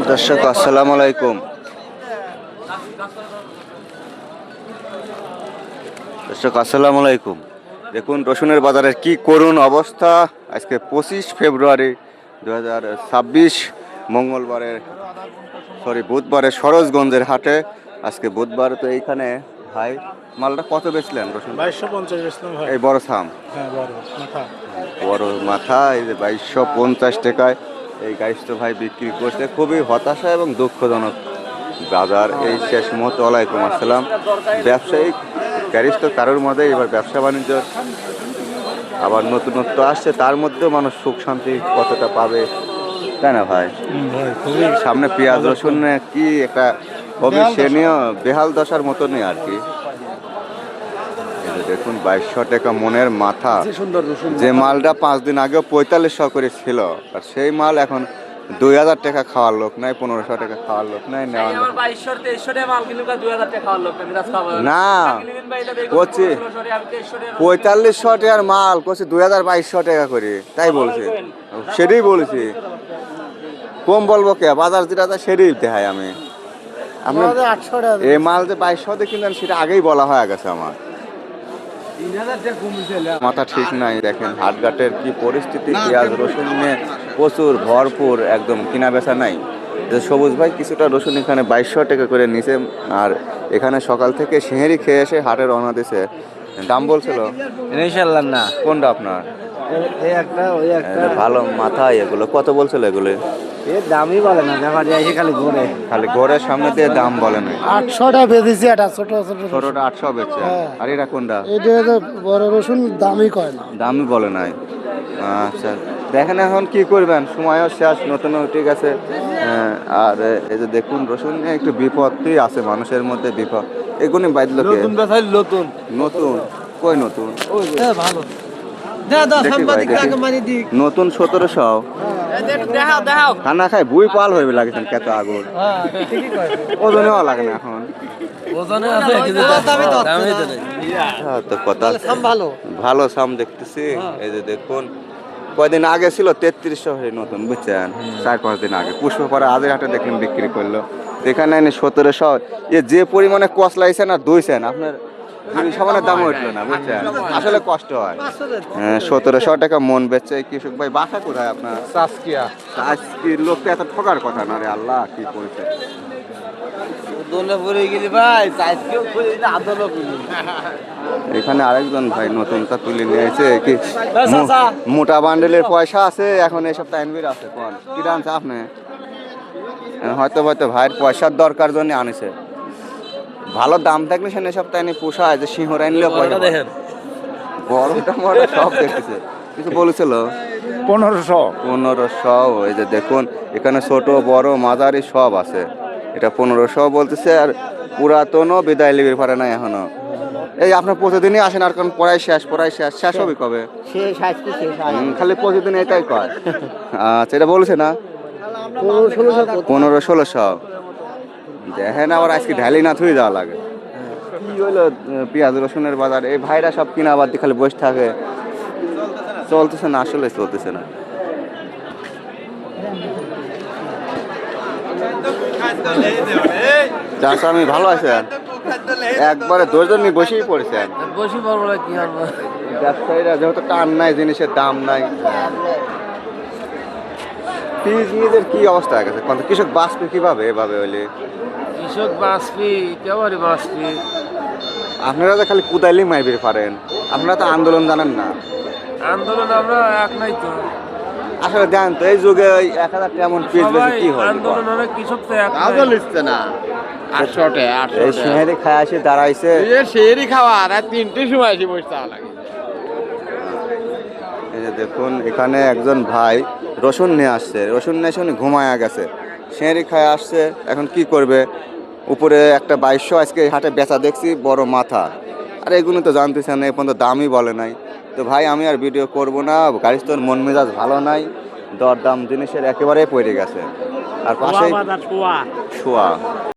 দর্শক আসসালামু আলাইকুম। দেখুন রসুনের বাজারের কি করুণ অবস্থা। আজকে 25 ফেব্রুয়ারি 2026 বুধবারের সরোজগঞ্জের হাটে। আজকে বুধবার, তো এইখানে ভাই মালটা কত বেচলেন রসুন? 2250 বেচলাম ভাই। এই বড় সাম, হ্যাঁ বড় মাথা, বড় মাথা, এই যে 2250 টাকায় এই গাইস তো ভাই বিক্রি করছে। খুবই হতাশা এবং দুঃখজনক বাজার এই শেষ মুহূর্তে। ওয়ালাইকুম আসসালাম। ব্যবসায়িক ক্যারিস তো কারোর মধ্যে, এবার ব্যবসা বাণিজ্য আবার নতুনত্ব আসছে, তার মধ্যেও মানুষ সুখ শান্তি কতটা পাবে, তাই না ভাই? সামনে পেঁয়াজ রসুন কি একটা অবিশ্বাসনীয় বেহাল দশার মতনই আর কি। দেখুন 2200 টাকা মনের মাথা, যে মালটা 5 দিন আগেও 4500 করে ছিল, আর সেই মাল এখন 2000 টাকা খাওয়ার লোক নাই, 1500 টাকা খাওয়ার লোক নাই, নেওয়ার লোক না। করছি 4500 টাকার মাল করছি 2200 টাকা করে, তাই বলছি, সেটাই বলেছি। কম বলবো কে, বাজার যেটা সেটাই দেখাই আমি। আপনি এই মাল যে 2200 কিনলেন সেটা আগেই বলা হয়ে গেছে আমার। মাথা ঠিক নাই। দেখেন হাটঘাটের কি পরিস্থিতি, পেঁয়াজ রসুন নিয়ে প্রচুর ভরপুর, একদম কিনা বেচা নাই। যে সবুজ ভাই কিছুটা রসুন এখানে 2200 টাকা করে নিছে, আর এখানে সকাল থেকে সিঁড়ি খেয়ে এসে হাটে রওনা দিছে। দাম বলছিল ইনশাআল্লাহ না। কোনটা আপনার? এই একটা ওই একটা ভালো মাথা। এগুলো কত বলছিল এগুলো? এর দামই বলে না, ব্যাপারী এসে খালি ঘরের সামনে দিয়ে দাম বলে না। 800 টাকা বেচেছি, এটা ছোট ছোট ছোটটা 800 বেচছে। আর এটা কোনটা? এটা তো বড় রসুন দামই কয় না, দামই বলে নাই। আচ্ছা, দেখেন এখন কি করবেন, সময়ও শেষ, নতুন ঠিক আছে। আর এই যে দেখুন রসুন নিয়ে একটু বিপত্তি আছে মানুষের মধ্যে, বিপদ এগুলি বাইদলো কে? নতুন নতুন কই নতুন? ভালো নতুন 1700। খানা খাই বুই পাল হইবে লাগেছেন কত আগুন, ওজনেও লাগে না এখন। তো কথা ভালো সাম দেখতেছি। এই যে দেখুন কয়দিন আগে ছিল 3300 নতুন, বুঝছেন? 4-5 দিন আগে পুষ্পপাড়া আজের হাটে দেখলেন বিক্রি করলো, এখানে 1700। যে পরিমাণে কস লাগছে না, দুইছেন আপনার সমানের দাম উঠলো না, বুঝছেন? আসলে কষ্ট হয়। 1700 টাকা মন বেচছে কৃষক ভাই। বাসা কোথায় আপনার? আজকে লোকটা এত ঠকার কথা না রে, আল্লাহ কি করেছে। এখানে আরেকজন ভাই নতুনটা তুলে নিয়েছে কি, মোটা বান্ডেলের পয়সা আছে এখন, এই সপ্তাহে এনবির আছে। কোন কি আনছে আপনি? হয়তো ভাইয়ের পয়সার দরকার জন্য আনিছে। ভালো দাম থাকলে সে সপ্তাহে এনে পোষায়, যে সিংহরা আনলেও পয়সা দেখেন। বড়টা মরে সব দেখতেছে। কিছু বলেছিল 1500। এই যে দেখুন এখানে ছোট বড় মাঝারি সব আছে। এটা 1500 বলতেছে। আর পুরাতনও বিদায় লিবির পারে না এখনো। এই আপনার প্রতিদিনই আসেন, আর কোন পড়াই শেষ হবে কবে? খালি প্রতিদিন এটাই কয়। আচ্ছা, এটা বলছে না 1500-1600। দেখেন আবার আজকে ঢালি না থুই যাওয়া লাগে। কি হইলো পেঁয়াজ রসুনের বাজার, এই ভাইরা সব কিনা বাদ দিয়ে খালি বসে থাকে, চলতেছে না, আসলে চলতেছে না। চাষা আমি ভালো আছেন? একবারে দশজন নিয়ে বসেই পড়েছেন। ব্যবসায়ীরা যেহেতু টান নাই, জিনিসের দাম নাই, নিজেদের কি অবস্থা হয়ে গেছে? কৃষক বাঁচবে কিভাবে এভাবে হইলে? কৃষক বাঁচবি কেবারে বাঁচবি? আপনারা তো খালি কুদাইলেই মাইবের পারেন, আপনারা তো আন্দোলন জানেন না। আন্দোলন আমরা এক নাই তো। আসলে জানেন তো এই যুগে 1000 কেমন পিস বেশি কি হয়? আন্দোলন অনেক কৃষক তো এক লিখছে না। 800 এই সিঁড়ি খায় আসে দাঁড়াইছে, শেরি খাওয়া আর 3টের সময় এসে বসতে লাগে। এই যে দেখুন এখানে একজন ভাই রসুন নিয়ে আসছে, রসুন নিয়ে শুনে ঘুমায়া গেছে, সিঁড়ি খায় আসছে, এখন কি করবে? উপরে একটা 2200 আজকে হাটে বেচা দেখছি, বড় মাথা। আর এগুলো তো জানতেছেন, এই পর্যন্ত দামই বলে নাই। তো ভাই আমি আর ভিডিও করব না, গাড়ির তোর মন মেজাজ ভালো নাই, দরদাম জিনিসের একেবারে পড়ে গেছে। আর পাশেই শোয়া